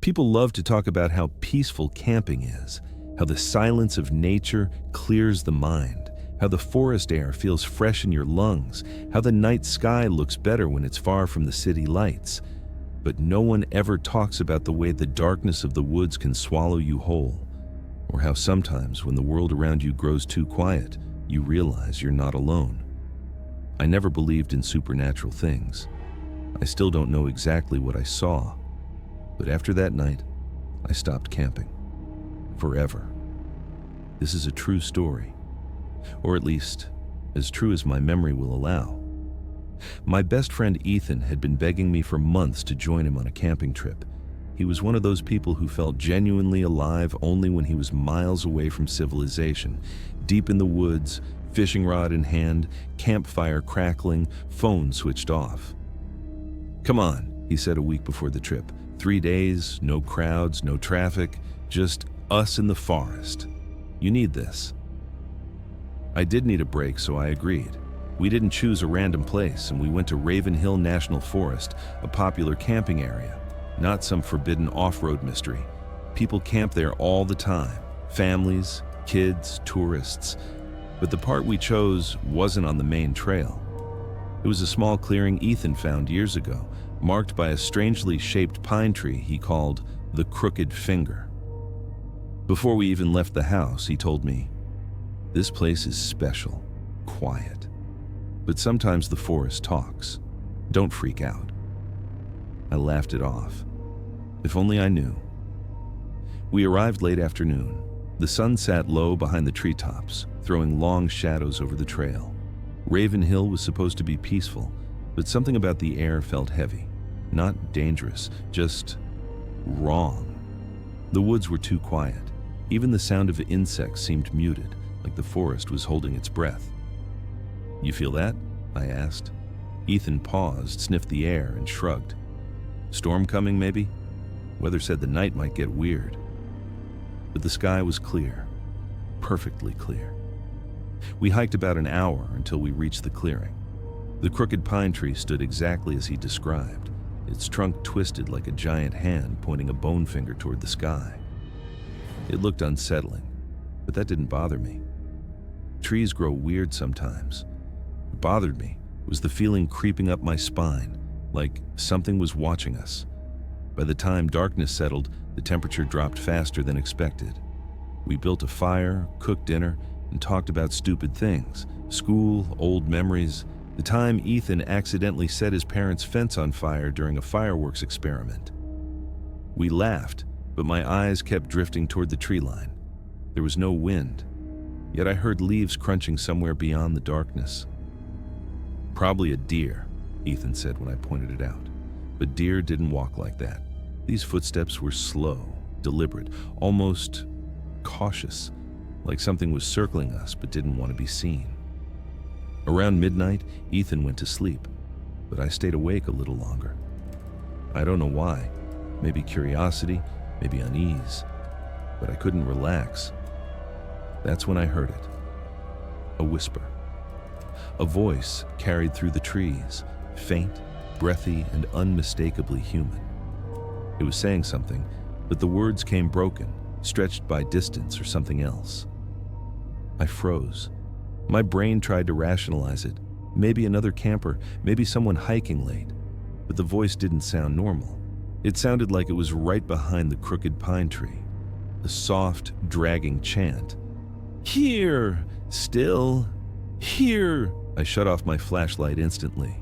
People love to talk about how peaceful camping is, how the silence of nature clears the mind, how the forest air feels fresh in your lungs, how the night sky looks better when it's far from the city lights. But no one ever talks about the way the darkness of the woods can swallow you whole, or how sometimes when the world around you grows too quiet, you realize you're not alone. I never believed in supernatural things. I still don't know exactly what I saw, but after that night, I stopped camping. Forever. This is a true story, or at least as true as my memory will allow. My best friend Ethan had been begging me for months to join him on a camping trip. He was one of those people who felt genuinely alive only when he was miles away from civilization, deep in the woods, fishing rod in hand, campfire crackling, phone switched off. "Come on," he said a week before the trip. 3 days, no crowds, no traffic, just us in the forest. You need this. I did need a break, so I agreed. We didn't choose a random place, and we went to Raven Hill National Forest, a popular camping area, not some forbidden off-road mystery. People camp there all the time, families, kids, tourists. But the part we chose wasn't on the main trail. It was a small clearing Ethan found years ago, marked by a strangely shaped pine tree he called the Crooked Finger. Before we even left the house, he told me, "This place is special, quiet. But sometimes the forest talks. Don't freak out." I laughed it off. If only I knew. We arrived late afternoon. The sun sat low behind the treetops, throwing long shadows over the trail. Raven Hill was supposed to be peaceful, but something about the air felt heavy. Not dangerous, just wrong. The woods were too quiet. Even the sound of insects seemed muted, like the forest was holding its breath. "You feel that?" I asked. Ethan paused, sniffed the air, and shrugged. "Storm coming, maybe?" Weather said the night might get weird. But the sky was clear, perfectly clear. We hiked about an hour until we reached the clearing. The crooked pine tree stood exactly as he described, its trunk twisted like a giant hand pointing a bone finger toward the sky. It looked unsettling, but that didn't bother me. Trees grow weird sometimes. What bothered me was the feeling creeping up my spine, like something was watching us. By the time darkness settled, the temperature dropped faster than expected. We built a fire, cooked dinner, and talked about stupid things, school, old memories, the time Ethan accidentally set his parents' fence on fire during a fireworks experiment. We laughed, but my eyes kept drifting toward the tree line. There was no wind, yet I heard leaves crunching somewhere beyond the darkness. "Probably a deer," Ethan said when I pointed it out. But deer didn't walk like that. These footsteps were slow, deliberate, almost cautious, like something was circling us but didn't want to be seen. Around midnight, Ethan went to sleep, but I stayed awake a little longer. I don't know why. Maybe curiosity, maybe unease, but I couldn't relax. That's when I heard it. A whisper. A voice carried through the trees, faint, breathy, and unmistakably human. It was saying something, but the words came broken, stretched by distance or something else. I froze. My brain tried to rationalize it. Maybe another camper, maybe someone hiking late. But the voice didn't sound normal. It sounded like it was right behind the crooked pine tree. A soft, dragging chant. "Here! Still! Here!" I shut off my flashlight instantly.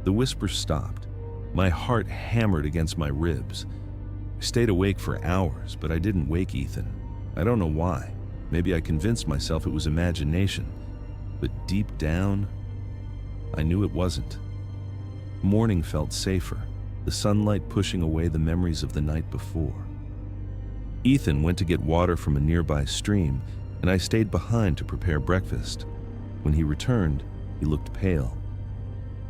The whisper stopped. My heart hammered against my ribs. I stayed awake for hours, but I didn't wake Ethan. I don't know why. Maybe I convinced myself it was imagination. But deep down, I knew it wasn't. Morning felt safer, the sunlight pushing away the memories of the night before. Ethan went to get water from a nearby stream, and I stayed behind to prepare breakfast. When he returned, he looked pale.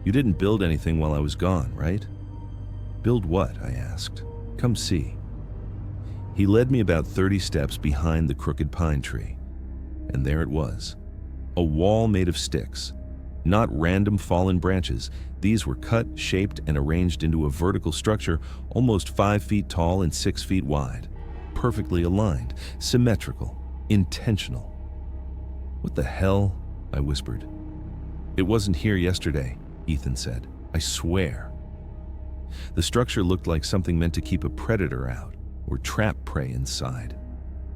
"You didn't build anything while I was gone, right?" "Build what?" I asked. "Come see." He led me about 30 steps behind the crooked pine tree, and there it was. A wall made of sticks, Not random fallen branches. These were cut, shaped, and arranged into a vertical structure almost 5 feet tall and 6 feet wide. Perfectly aligned, symmetrical, intentional. "What the hell?" I whispered. "It wasn't here yesterday," Ethan said. "I swear." The structure looked like something meant to keep a predator out or trap prey inside.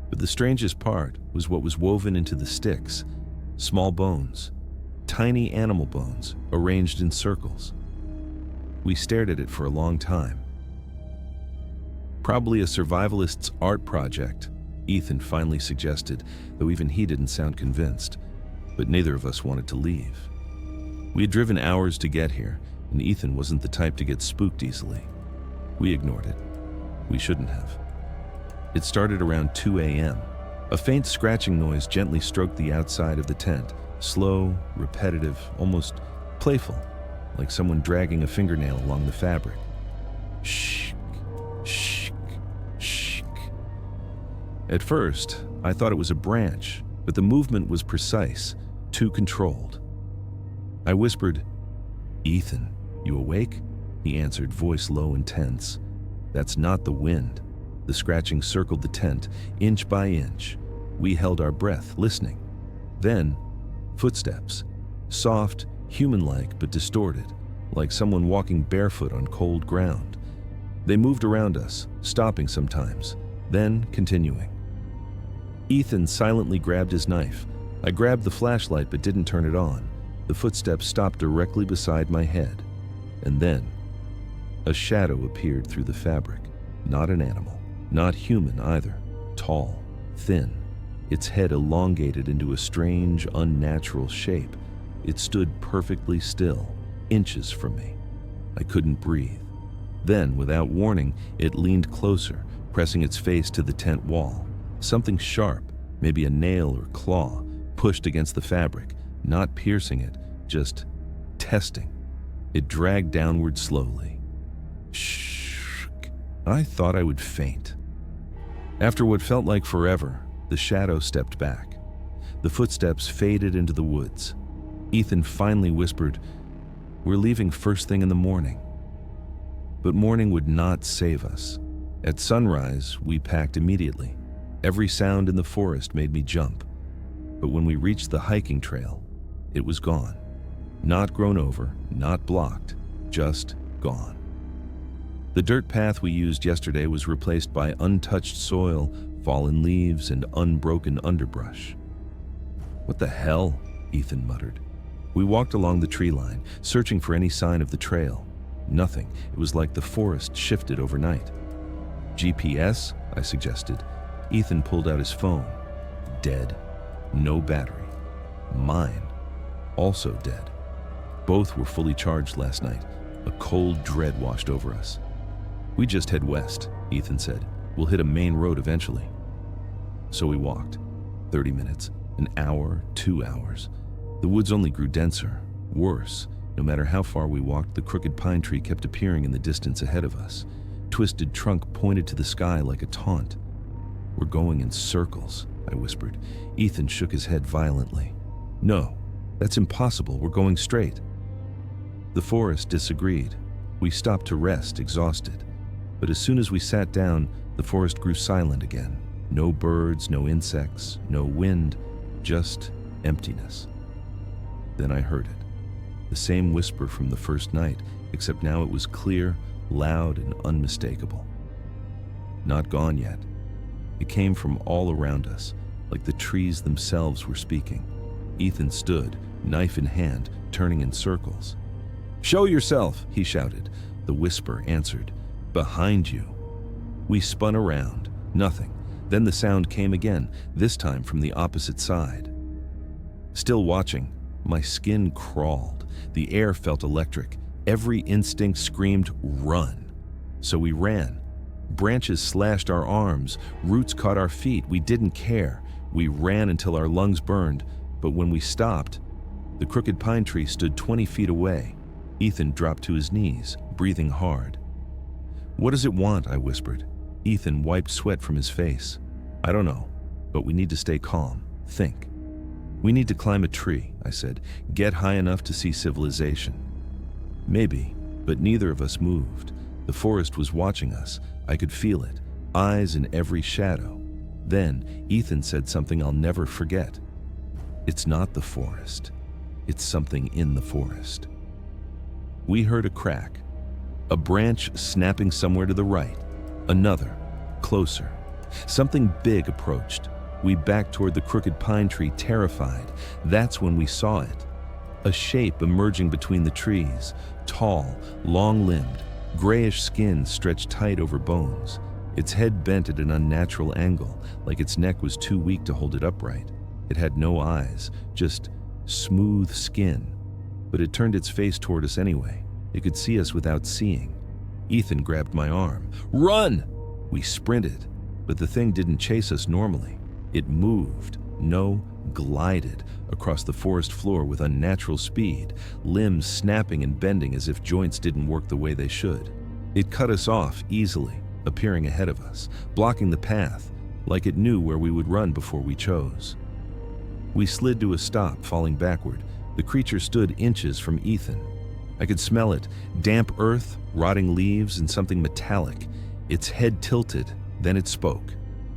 But the strangest part was what was woven into the sticks. Small bones, tiny animal bones arranged in circles. We stared at it for a long time. "Probably a survivalist's art project," Ethan finally suggested, though even he didn't sound convinced. But neither of us wanted to leave. We had driven hours to get here, and Ethan wasn't the type to get spooked easily. We ignored it. We shouldn't have. It started around 2 a.m. A faint scratching noise gently stroked the outside of the tent, slow, repetitive, almost playful, like someone dragging a fingernail along the fabric. Shh, shh, shh. At first, I thought it was a branch, but the movement was precise, too controlled. I whispered, "Ethan, you awake?" He answered, voice low and tense. "That's not the wind." The scratching circled the tent, inch by inch. We held our breath, listening. Then, footsteps. Soft, human-like, but distorted, like someone walking barefoot on cold ground. They moved around us, stopping sometimes, then continuing. Ethan silently grabbed his knife. I grabbed the flashlight but didn't turn it on. The footsteps stopped directly beside my head. And then, a shadow appeared through the fabric. Not an animal. Not human either. Tall, thin, its head elongated into a strange, unnatural shape. It stood perfectly still, inches from me. I couldn't breathe. Then, without warning, it leaned closer, pressing its face to the tent wall. Something sharp, maybe a nail or claw, pushed against the fabric, not piercing it, just testing. It dragged downward slowly. Shh. I thought I would faint. After what felt like forever, the shadow stepped back. The footsteps faded into the woods. Ethan finally whispered, "We're leaving first thing in the morning." But morning would not save us. At sunrise, we packed immediately. Every sound in the forest made me jump. But when we reached the hiking trail, it was gone. Not grown over, not blocked, just gone. The dirt path we used yesterday was replaced by untouched soil, fallen leaves, and unbroken underbrush. "What the hell?" Ethan muttered. We walked along the tree line, searching for any sign of the trail. Nothing. It was like the forest shifted overnight. "GPS?" I suggested. Ethan pulled out his phone. Dead. No battery. Mine. Also dead. Both were fully charged last night. A cold dread washed over us. "We just head west," Ethan said. "We'll hit a main road eventually." So we walked. 30 minutes, an hour, 2 hours. The woods only grew denser, worse. No matter how far we walked, the crooked pine tree kept appearing in the distance ahead of us. Twisted trunk pointed to the sky like a taunt. "We're going in circles," I whispered. Ethan shook his head violently. "No, that's impossible. We're going straight." The forest disagreed. We stopped to rest, exhausted. But as soon as we sat down, the forest grew silent again. No birds, no insects, no wind, just emptiness. Then I heard it. The same whisper from the first night, except now it was clear, loud, and unmistakable. Not gone yet. It came from all around us, like the trees themselves were speaking. Ethan stood, knife in hand, turning in circles. "Show yourself," he shouted. The whisper answered, "Behind you." We spun around. Nothing. Then the sound came again, this time from the opposite side. Still watching, my skin crawled. The air felt electric. Every instinct screamed, "Run!" So we ran. Branches slashed our arms. Roots caught our feet. We didn't care. We ran until our lungs burned. But when we stopped, the crooked pine tree stood 20 feet away. Ethan dropped to his knees, breathing hard. "What does it want?" I whispered. Ethan wiped sweat from his face. "I don't know, but we need to stay calm. Think." "We need to climb a tree," I said. "Get high enough to see civilization." Maybe, but neither of us moved. The forest was watching us. I could feel it, eyes in every shadow. Then Ethan said something I'll never forget. "It's not the forest. It's something in the forest." We heard a crack, a branch snapping somewhere to the right, another, closer. Something big approached. We backed toward the crooked pine tree, terrified. That's when we saw it. A shape emerging between the trees, tall, long-limbed, grayish skin stretched tight over bones. Its head bent at an unnatural angle, like its neck was too weak to hold it upright. It had no eyes, just smooth skin. But it turned its face toward us anyway. It could see us without seeing. Ethan grabbed my arm. "Run!" We sprinted, but the thing didn't chase us normally. It moved, glided across the forest floor with unnatural speed, limbs snapping and bending as if joints didn't work the way they should. It cut us off easily, appearing ahead of us, blocking the path, like it knew where we would run before we chose. We slid to a stop, falling backward. The creature stood inches from Ethan. I could smell it, damp earth, rotting leaves, and something metallic. Its head tilted, then it spoke.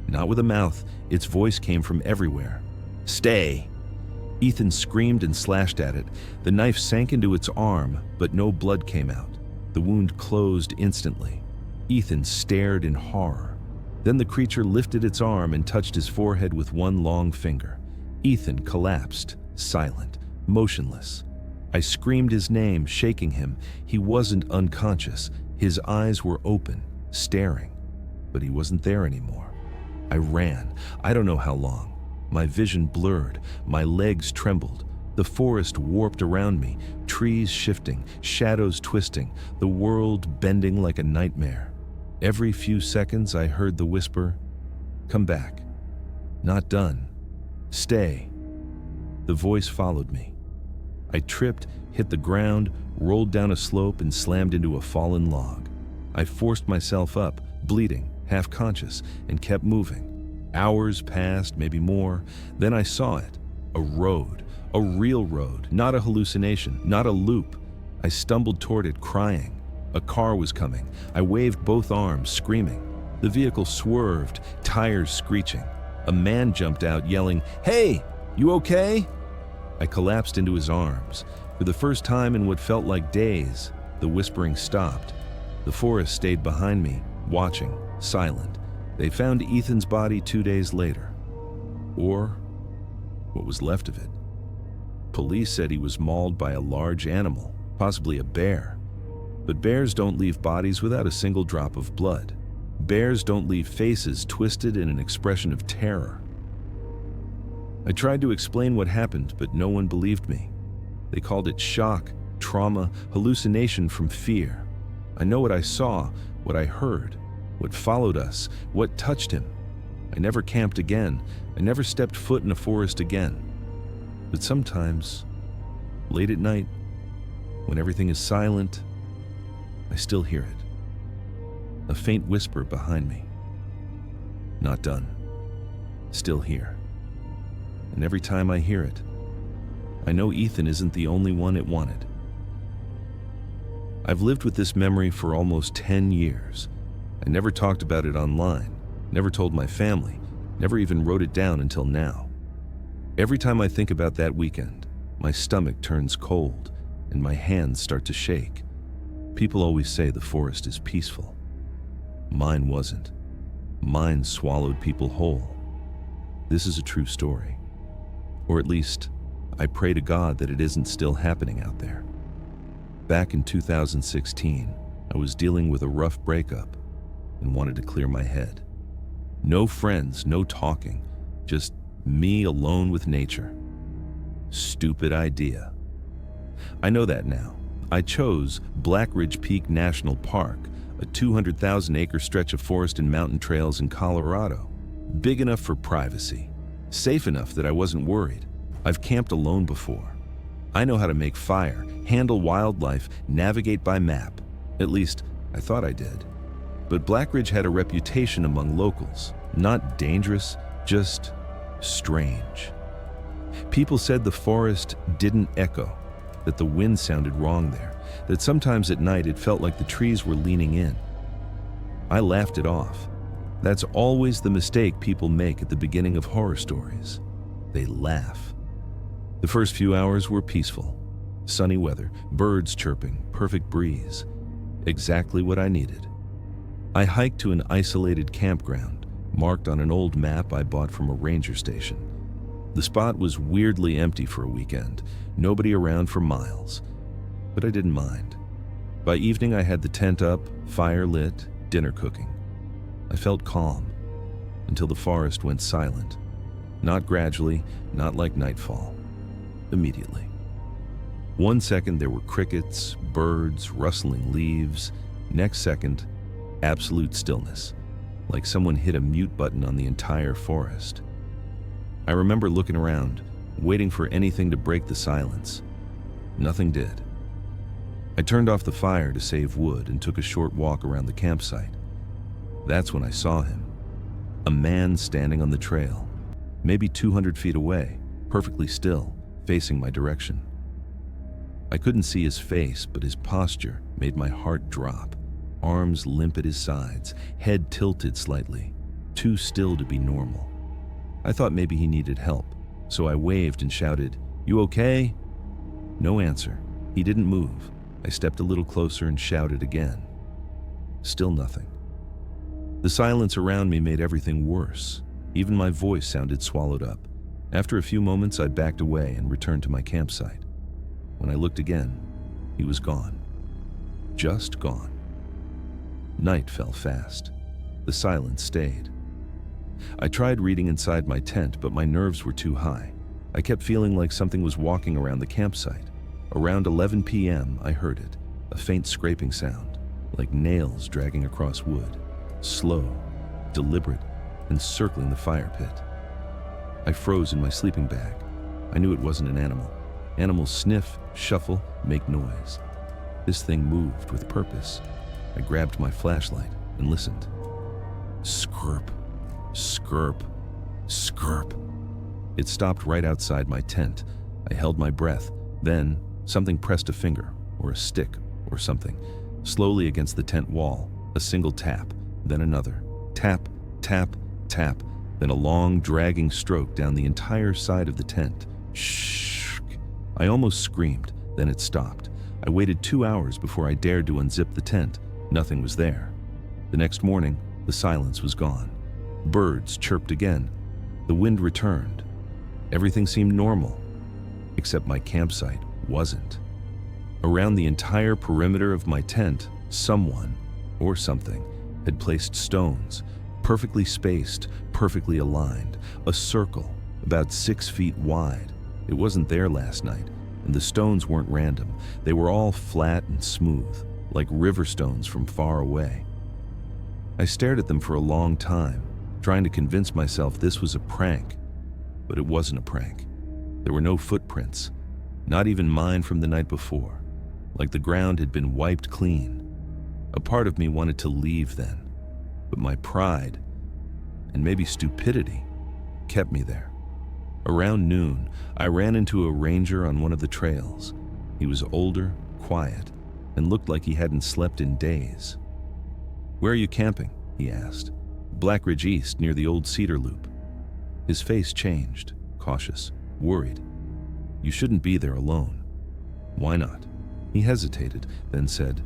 Not with a mouth, its voice came from everywhere. "Stay!" Ethan screamed and slashed at it. The knife sank into its arm, but no blood came out. The wound closed instantly. Ethan stared in horror. Then the creature lifted its arm and touched his forehead with one long finger. Ethan collapsed, silent, motionless. I screamed his name, shaking him. He wasn't unconscious. His eyes were open, staring. But he wasn't there anymore. I ran. I don't know how long. My vision blurred. My legs trembled. The forest warped around me, trees shifting, shadows twisting, the world bending like a nightmare. Every few seconds I heard the whisper, "Come back. Not done. Stay." The voice followed me. I tripped, hit the ground, rolled down a slope, and slammed into a fallen log. I forced myself up, bleeding, half-conscious, and kept moving. Hours passed, maybe more. Then I saw it. A road. A real road. Not a hallucination. Not a loop. I stumbled toward it, crying. A car was coming. I waved both arms, screaming. The vehicle swerved, tires screeching. A man jumped out, yelling, "Hey, you okay?" I collapsed into his arms. For the first time in what felt like days, the whispering stopped. The forest stayed behind me, watching, silent. They found Ethan's body 2 days later. Or what was left of it. Police said he was mauled by a large animal, possibly a bear. But bears don't leave bodies without a single drop of blood. Bears don't leave faces twisted in an expression of terror. I tried to explain what happened, but no one believed me. They called it shock, trauma, hallucination from fear. I know what I saw, what I heard, what followed us, what touched him. I never camped again. I never stepped foot in a forest again. But sometimes, late at night, when everything is silent, I still hear it. A faint whisper behind me. Not done. Still here. And every time I hear it, I know Ethan isn't the only one it wanted. I've lived with this memory for almost 10 years. I never talked about it online, never told my family, never even wrote it down until now. Every time I think about that weekend, my stomach turns cold and my hands start to shake. People always say the forest is peaceful. Mine wasn't. Mine swallowed people whole. This is a true story. Or at least, I pray to God that it isn't still happening out there. Back in 2016, I was dealing with a rough breakup and wanted to clear my head. No friends, no talking, just me alone with nature. Stupid idea. I know that now. I chose Black Ridge Peak National Park, a 200,000-acre stretch of forest and mountain trails in Colorado. Big enough for privacy. Safe enough that I wasn't worried. I've camped alone before. I know how to make fire, handle wildlife, navigate by map. At least, I thought I did. But Black Ridge had a reputation among locals. Not dangerous, just strange. People said the forest didn't echo, that the wind sounded wrong there, that sometimes at night it felt like the trees were leaning in. I laughed it off. That's always the mistake people make at the beginning of horror stories. They laugh. The first few hours were peaceful. Sunny weather, birds chirping, perfect breeze. Exactly what I needed. I hiked to an isolated campground, marked on an old map I bought from a ranger station. The spot was weirdly empty for a weekend, nobody around for miles. But I didn't mind. By evening I had the tent up, fire lit, dinner cooking. I felt calm, until the forest went silent. Not gradually, not like nightfall. Immediately. 1 second there were crickets, birds, rustling leaves. Next second, absolute stillness, like someone hit a mute button on the entire forest. I remember looking around, waiting for anything to break the silence. Nothing did. I turned off the fire to save wood and took a short walk around the campsite. That's when I saw him. A man standing on the trail, maybe 200 feet away, perfectly still, facing my direction. I couldn't see his face, but his posture made my heart drop. Arms limp at his sides, head tilted slightly, too still to be normal. I thought maybe he needed help, so I waved and shouted, "You okay?" No answer. He didn't move. I stepped a little closer and shouted again. Still nothing. The silence around me made everything worse. Even my voice sounded swallowed up. After a few moments, I backed away and returned to my campsite. When I looked again, he was gone. Just gone. Night fell fast. The silence stayed. I tried reading inside my tent, but my nerves were too high. I kept feeling like something was walking around the campsite. Around 11 p.m., I heard it, a faint scraping sound, like nails dragging across wood. Slow, deliberate, and circling the fire pit. I froze in my sleeping bag. I knew it wasn't an animal. Animals sniff, shuffle, make noise. This thing moved with purpose. I grabbed my flashlight and listened. Scurp, scurp, scurp. It stopped right outside my tent. I held my breath. Then, something pressed a finger, or a stick, or something, slowly against the tent wall. A single tap, then another. Tap, tap, tap, then a long, dragging stroke down the entire side of the tent. Shh! I almost screamed, then it stopped. I waited 2 hours before I dared to unzip the tent. Nothing was there. The next morning, the silence was gone. Birds chirped again. The wind returned. Everything seemed normal, except my campsite wasn't. Around the entire perimeter of my tent, someone, or something, had placed stones, perfectly spaced, perfectly aligned, a circle about 6 feet wide. It wasn't there last night, and the stones weren't random. They were all flat and smooth, like river stones from far away. I stared at them for a long time, trying to convince myself this was a prank, but it wasn't a prank. There were no footprints, not even mine from the night before, like the ground had been wiped clean. A part of me wanted to leave then, but my pride, and maybe stupidity, kept me there. Around noon, I ran into a ranger on one of the trails. He was older, quiet, and looked like he hadn't slept in days. "Where are you camping?" he asked. "Black Ridge East, near the old Cedar Loop." His face changed, cautious, worried. "You shouldn't be there alone." "Why not?" He hesitated, then said,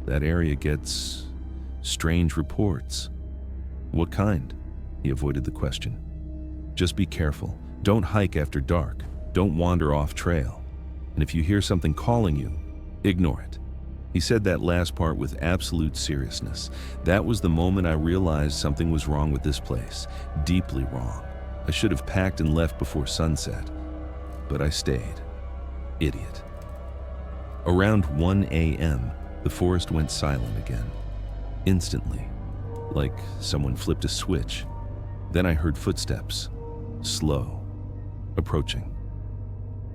"That area gets strange reports." "What kind?" He avoided the question. "Just be careful. Don't hike after dark. Don't wander off trail. And if you hear something calling you, ignore it." He said that last part with absolute seriousness. That was the moment I realized something was wrong with this place. Deeply wrong. I should have packed and left before sunset. But I stayed. Idiot. Around 1 a.m., the forest went silent again. Instantly. Like someone flipped a switch. Then I heard footsteps. Slow. Approaching.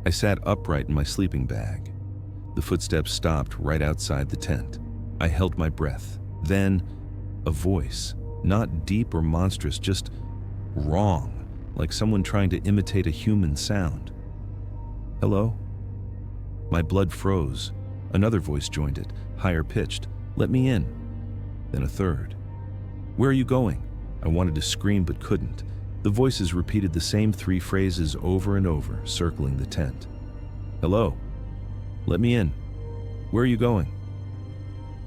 I sat upright in my sleeping bag. The footsteps stopped right outside the tent. I held my breath. Then, a voice, not deep or monstrous, just wrong, like someone trying to imitate a human sound. "Hello?" My blood froze. Another voice joined it, higher pitched. "Let me in." Then a third. "Where are you going?" I wanted to scream but couldn't. The voices repeated the same 3 phrases over and over, circling the tent. "Hello? Let me in. Where are you going?"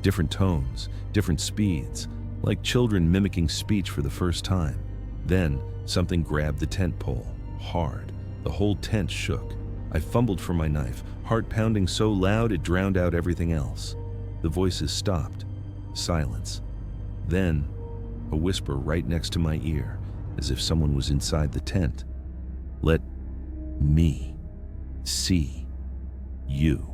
Different tones, different speeds, like children mimicking speech for the first time. Then, something grabbed the tent pole, hard. The whole tent shook. I fumbled for my knife, heart pounding so loud it drowned out everything else. The voices stopped. Silence. Then, a whisper right next to my ear, as if someone was inside the tent. "Let me see you."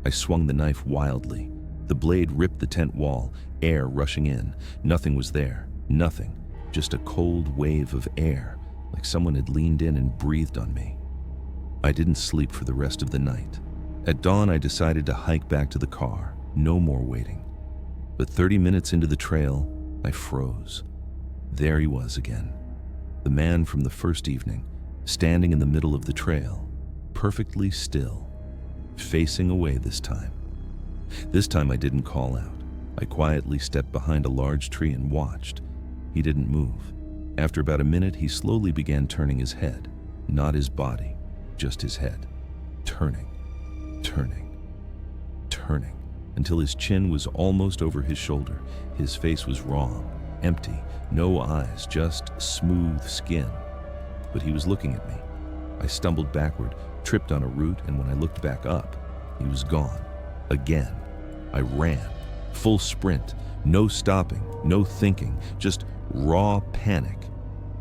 I swung the knife wildly. The blade ripped the tent wall, air rushing in. Nothing was there. Nothing. Just a cold wave of air, like someone had leaned in and breathed on me. I didn't sleep for the rest of the night. At dawn, I decided to hike back to the car. No more waiting. But 30 minutes into the trail, I froze. There he was again. The man from the first evening, standing in the middle of the trail, perfectly still, facing away this time. This time I didn't call out. I quietly stepped behind a large tree and watched. He didn't move. After about a minute, he slowly began turning his head, not his body, just his head. Turning, turning, turning, until his chin was almost over his shoulder. His face was raw, empty, no eyes, just smooth skin. But he was looking at me. I stumbled backward, tripped on a root, and when I looked back up, he was gone. Again. I ran. Full sprint. No stopping, no thinking, just raw panic.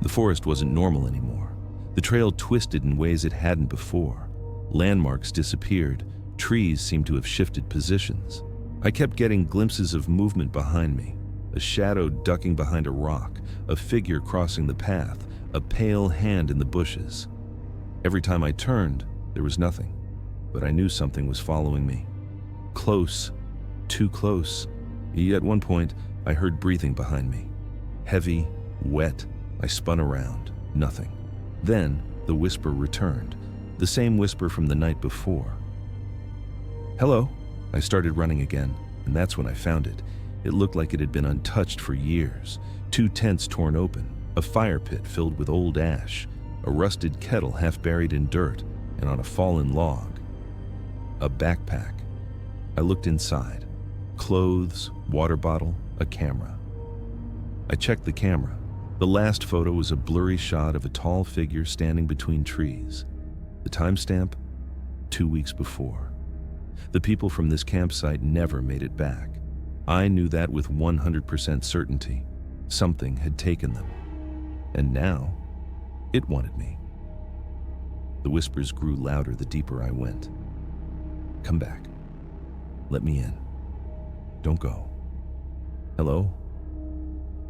The forest wasn't normal anymore. The trail twisted in ways it hadn't before. Landmarks disappeared. Trees seemed to have shifted positions. I kept getting glimpses of movement behind me. A shadow ducking behind a rock, a figure crossing the path, a pale hand in the bushes. Every time I turned, there was nothing, but I knew something was following me. Close, too close. At one point, I heard breathing behind me. Heavy, wet. I spun around. Nothing. Then, the whisper returned. The same whisper from the night before. "Hello?" I started running again, and that's when I found it. It looked like it had been untouched for years. 2 tents torn open, a fire pit filled with old ash, a rusted kettle half buried in dirt, and on a fallen log, a backpack. I looked inside. Clothes, water bottle, a camera. I checked the camera. The last photo was a blurry shot of a tall figure standing between trees. The timestamp? 2 weeks before. The people from this campsite never made it back. I knew that with 100% certainty. Something had taken them. And now, it wanted me. The whispers grew louder the deeper I went. "Come back. Let me in. Don't go. Hello?"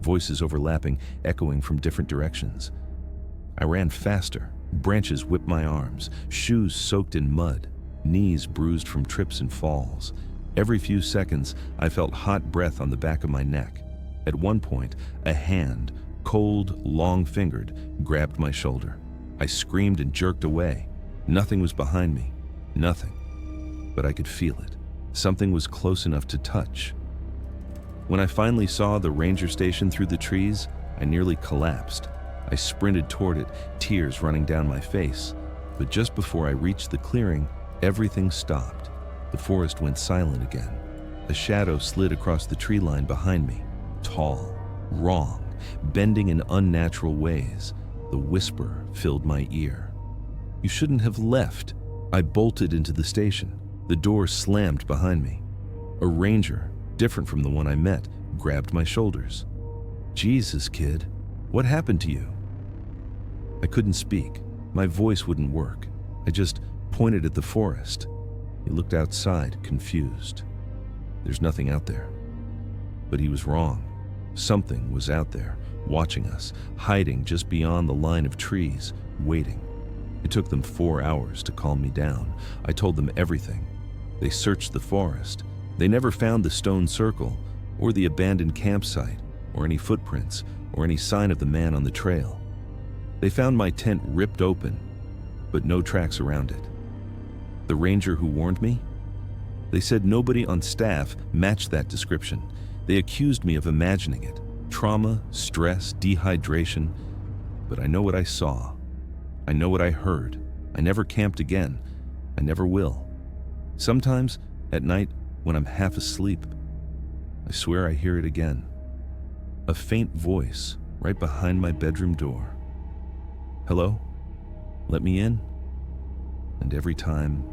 Voices overlapping, echoing from different directions. I ran faster. Branches whipped my arms, shoes soaked in mud, knees bruised from trips and falls. Every few seconds, I felt hot breath on the back of my neck. At one point, a hand, cold, long-fingered, grabbed my shoulder. I screamed and jerked away. Nothing was behind me. Nothing. But I could feel it. Something was close enough to touch. When I finally saw the ranger station through the trees, I nearly collapsed. I sprinted toward it, tears running down my face. But just before I reached the clearing, everything stopped. The forest went silent again. A shadow slid across the tree line behind me. Tall, wrong, bending in unnatural ways. The whisper filled my ear. "You shouldn't have left." I bolted into the station. The door slammed behind me. A ranger, different from the one I met, grabbed my shoulders. "Jesus, kid, what happened to you?" I couldn't speak. My voice wouldn't work. I just pointed at the forest. He looked outside, confused. "There's nothing out there." But he was wrong. Something was out there, watching us, hiding just beyond the line of trees, waiting. It took them 4 hours to calm me down. I told them everything. They searched the forest. They never found the stone circle, or the abandoned campsite, or any footprints, or any sign of the man on the trail. They found my tent ripped open, but no tracks around it. The ranger who warned me? They said nobody on staff matched that description. They accused me of imagining it. Trauma, stress, dehydration. But I know what I saw. I know what I heard. I never camped again. I never will. Sometimes, at night, when I'm half asleep, I swear I hear it again. A faint voice right behind my bedroom door. Hello? Let me in? And every time,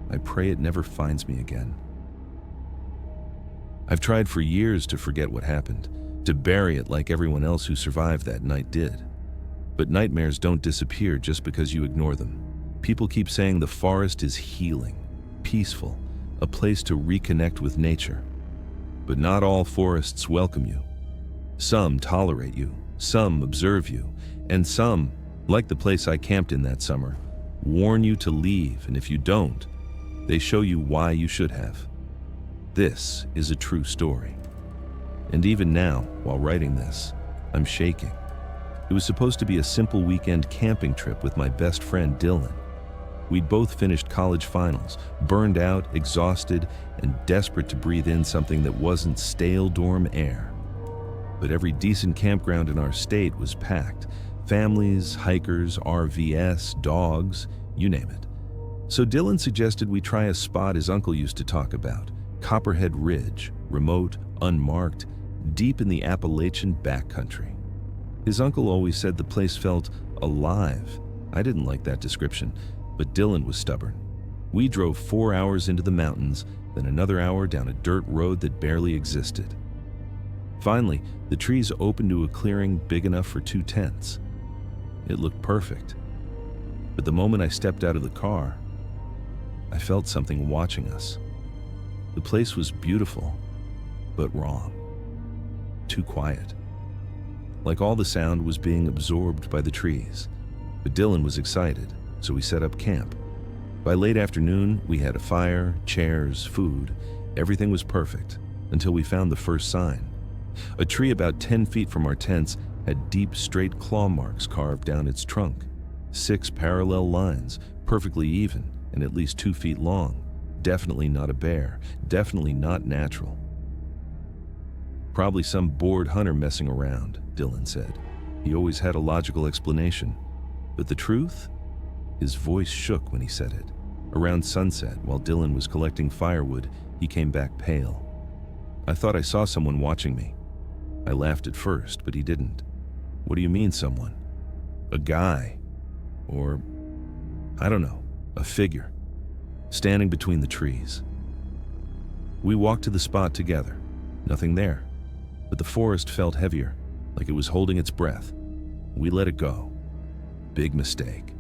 I pray it never finds me again. I've tried for years to forget what happened, to bury it like everyone else who survived that night did. But nightmares don't disappear just because you ignore them. People keep saying the forest is healing, peaceful, a place to reconnect with nature. But not all forests welcome you. Some tolerate you, some observe you, and some, like the place I camped in that summer, warn you to leave, and if you don't, they show you why you should have. This is a true story. And even now, while writing this, I'm shaking. It was supposed to be a simple weekend camping trip with my best friend Dylan. We'd both finished college finals, burned out, exhausted, and desperate to breathe in something that wasn't stale dorm air. But every decent campground in our state was packed. Families, hikers, RVs, dogs, you name it. So Dylan suggested we try a spot his uncle used to talk about, Copperhead Ridge, remote, unmarked, deep in the Appalachian backcountry. His uncle always said the place felt alive. I didn't like that description, but Dylan was stubborn. We drove 4 hours into the mountains, then another hour down a dirt road that barely existed. Finally, the trees opened to a clearing big enough for 2 tents. It looked perfect. But the moment I stepped out of the car, I felt something watching us. The place was beautiful, but wrong. Too quiet. Like all the sound was being absorbed by the trees. But Dylan was excited, so we set up camp. By late afternoon, we had a fire, chairs, food. Everything was perfect, until we found the first sign. A tree about 10 feet from our tents had deep, straight claw marks carved down its trunk. 6 parallel lines, perfectly even, and at least 2 feet long. Definitely not a bear, definitely not natural. Probably some bored hunter messing around, Dylan said. He always had a logical explanation. But the truth? His voice shook when he said it. Around sunset, while Dylan was collecting firewood, he came back pale. I thought I saw someone watching me. I laughed at first, but he didn't. What do you mean, someone? A guy. Or, I don't know, a figure. Standing between the trees. We walked to the spot together. Nothing there. But the forest felt heavier, like it was holding its breath. We let it go. Big mistake.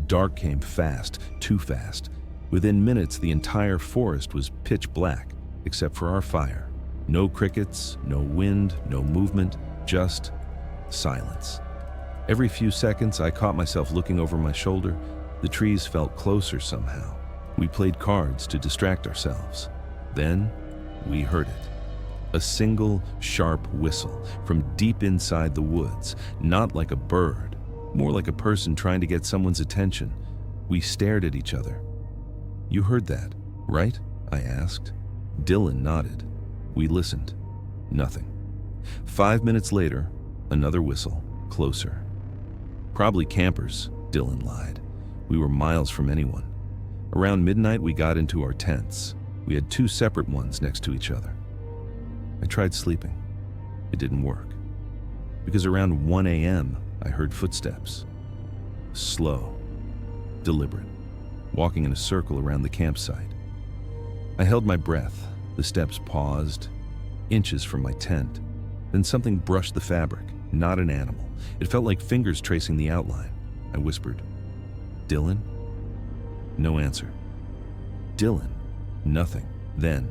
Dark came fast, too fast. Within minutes, the entire forest was pitch black, except for our fire. No crickets, no wind, no movement, just silence. Every few seconds, I caught myself looking over my shoulder. The trees felt closer somehow. We played cards to distract ourselves. Then, we heard it. A single, sharp whistle from deep inside the woods, not like a bird, more like a person trying to get someone's attention. We stared at each other. You heard that, right? I asked. Dylan nodded. We listened. Nothing. 5 minutes later, another whistle, closer. Probably campers, Dylan lied. We were miles from anyone. Around midnight, we got into our tents. We had 2 separate ones next to each other. I tried sleeping. It didn't work. Because around 1 a.m., I heard footsteps. Slow, deliberate, walking in a circle around the campsite. I held my breath. The steps paused, inches from my tent. Then something brushed the fabric, not an animal. It felt like fingers tracing the outline. I whispered, "Dylan?" No answer. "Dylan?" Nothing. Then,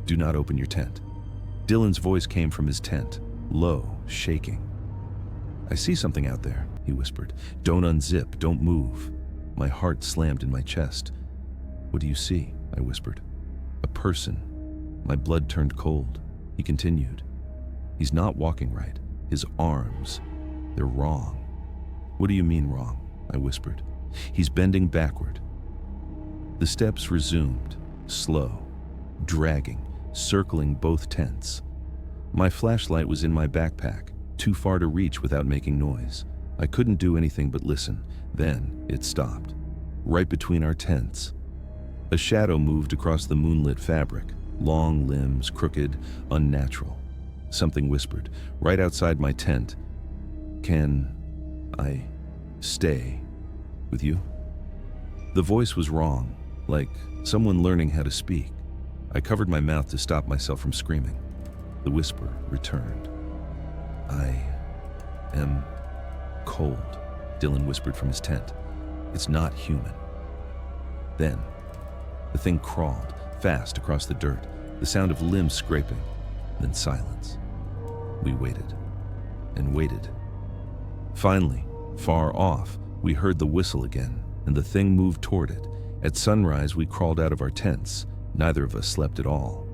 "Do not open your tent." Dylan's voice came from his tent, low, shaking. "I see something out there," he whispered. "Don't unzip, don't move." My heart slammed in my chest. "What do you see?" I whispered. "A person." My blood turned cold. He continued. "He's not walking right. His arms, they're wrong." "What do you mean wrong?" I whispered. "He's bending backward." The steps resumed, slow, dragging, circling both tents. My flashlight was in my backpack, too far to reach without making noise. I couldn't do anything but listen. Then it stopped, right between our tents. A shadow moved across the moonlit fabric, long limbs, crooked, unnatural. Something whispered, right outside my tent, "Can I stay with you?" The voice was wrong, like someone learning how to speak. I covered my mouth to stop myself from screaming. The whisper returned. "I am cold," Dylan whispered from his tent. "It's not human." Then, the thing crawled, fast across the dirt, the sound of limbs scraping, then silence. We waited, and waited. Finally, far off, we heard the whistle again, and the thing moved toward it. At sunrise, we crawled out of our tents. Neither of us slept at all.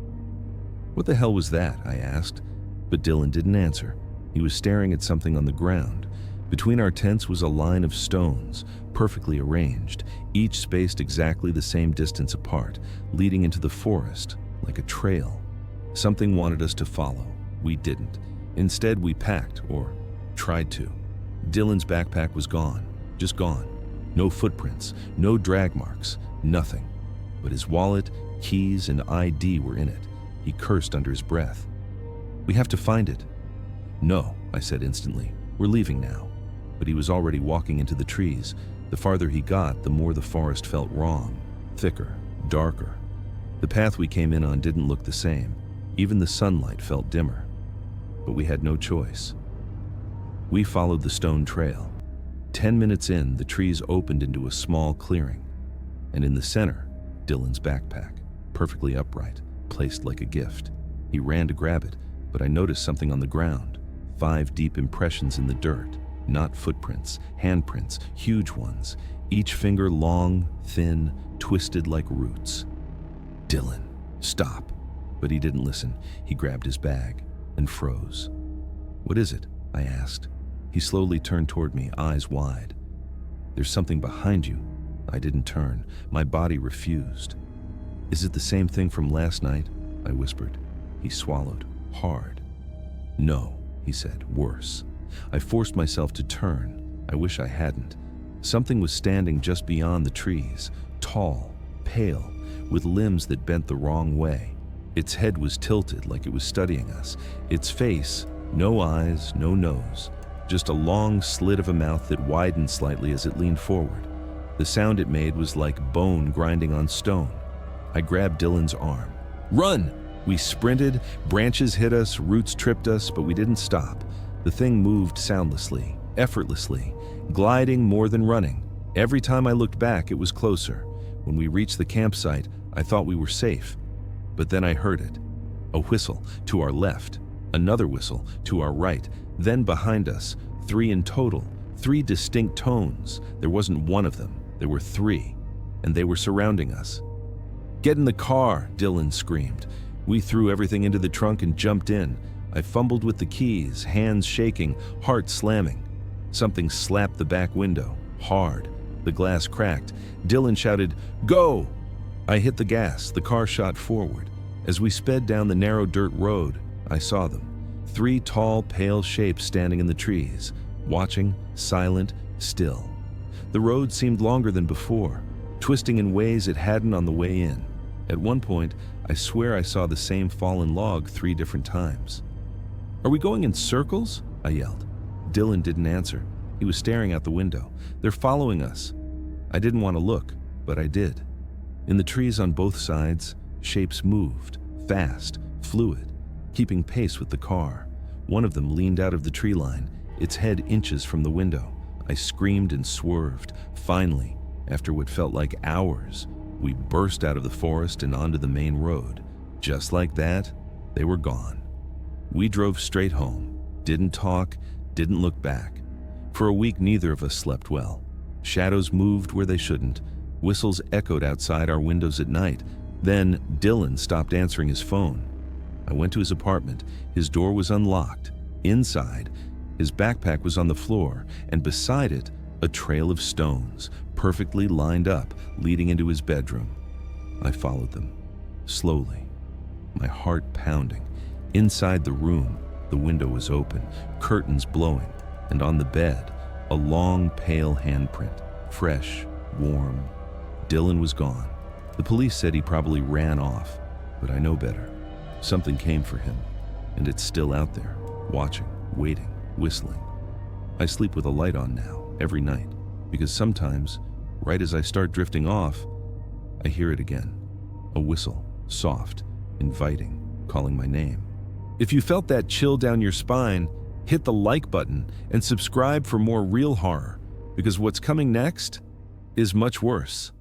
"What the hell was that?" I asked, but Dylan didn't answer. He was staring at something on the ground. Between our tents was a line of stones, perfectly arranged, each spaced exactly the same distance apart, leading into the forest, like a trail. Something wanted us to follow. We didn't. Instead, we packed, or tried to. Dylan's backpack was gone, just gone. No footprints, no drag marks, nothing. But his wallet, keys, and ID were in it. He cursed under his breath. "We have to find it." "No," I said instantly. "We're leaving now." But he was already walking into the trees. The farther he got, the more the forest felt wrong, thicker, darker. The path we came in on didn't look the same. Even the sunlight felt dimmer. But we had no choice. We followed the stone trail. 10 minutes in, the trees opened into a small clearing. And in the center, Dylan's backpack, perfectly upright, placed like a gift. He ran to grab it, but I noticed something on the ground. 5 deep impressions in the dirt. Not footprints, handprints, huge ones. Each finger long, thin, twisted like roots. "Dylan, stop." But he didn't listen. He grabbed his bag and froze. "What is it?" I asked. He slowly turned toward me, eyes wide. "There's something behind you." I didn't turn. My body refused. "Is it the same thing from last night?" I whispered. He swallowed, hard. "No," he said, worse. I forced myself to turn. I wish I hadn't. Something was standing just beyond the trees, tall, pale, with limbs that bent the wrong way. Its head was tilted like it was studying us. Its face, no eyes, no nose, just a long slit of a mouth that widened slightly as it leaned forward. The sound it made was like bone grinding on stone. I grabbed Dylan's arm. "Run!" We sprinted, branches hit us, roots tripped us, but we didn't stop. The thing moved soundlessly, effortlessly, gliding more than running. Every time I looked back, it was closer. When we reached the campsite, I thought we were safe. But then I heard it. A whistle to our left, another whistle to our right, then behind us, 3 in total, 3 distinct tones. There wasn't one of them, there were 3, and they were surrounding us. "Get in the car," Dylan screamed. We threw everything into the trunk and jumped in. I fumbled with the keys, hands shaking, heart slamming. Something slapped the back window, hard. The glass cracked. Dylan shouted, "Go!" I hit the gas. The car shot forward. As we sped down the narrow dirt road, I saw them. 3 tall, pale shapes standing in the trees, watching, silent, still. The road seemed longer than before, twisting in ways it hadn't on the way in. At one point, I swear I saw the same fallen log 3 different times. "Are we going in circles?" I yelled. Dylan didn't answer. He was staring out the window. "They're following us." I didn't want to look, but I did. In the trees on both sides, shapes moved, fast, fluid, keeping pace with the car. One of them leaned out of the tree line, its head inches from the window. I screamed and swerved. Finally, after what felt like hours, we burst out of the forest and onto the main road. Just like that, they were gone. We drove straight home, didn't talk, didn't look back. For a week, neither of us slept well. Shadows moved where they shouldn't. Whistles echoed outside our windows at night. Then Dylan stopped answering his phone. I went to his apartment. His door was unlocked. Inside, His backpack was on the floor, and beside it, a trail of stones, perfectly lined up, leading into his bedroom. I followed them, slowly, my heart pounding. Inside the room, the window was open, curtains blowing, and on the bed, a long, pale handprint, fresh, warm. Dylan was gone. The police said he probably ran off, but I know better. Something came for him, and it's still out there, watching, waiting, whistling. I sleep with a light on now, every night, because sometimes, right as I start drifting off, I hear it again. A whistle, soft, inviting, calling my name. If you felt that chill down your spine, hit the like button and subscribe for more real horror, because what's coming next is much worse.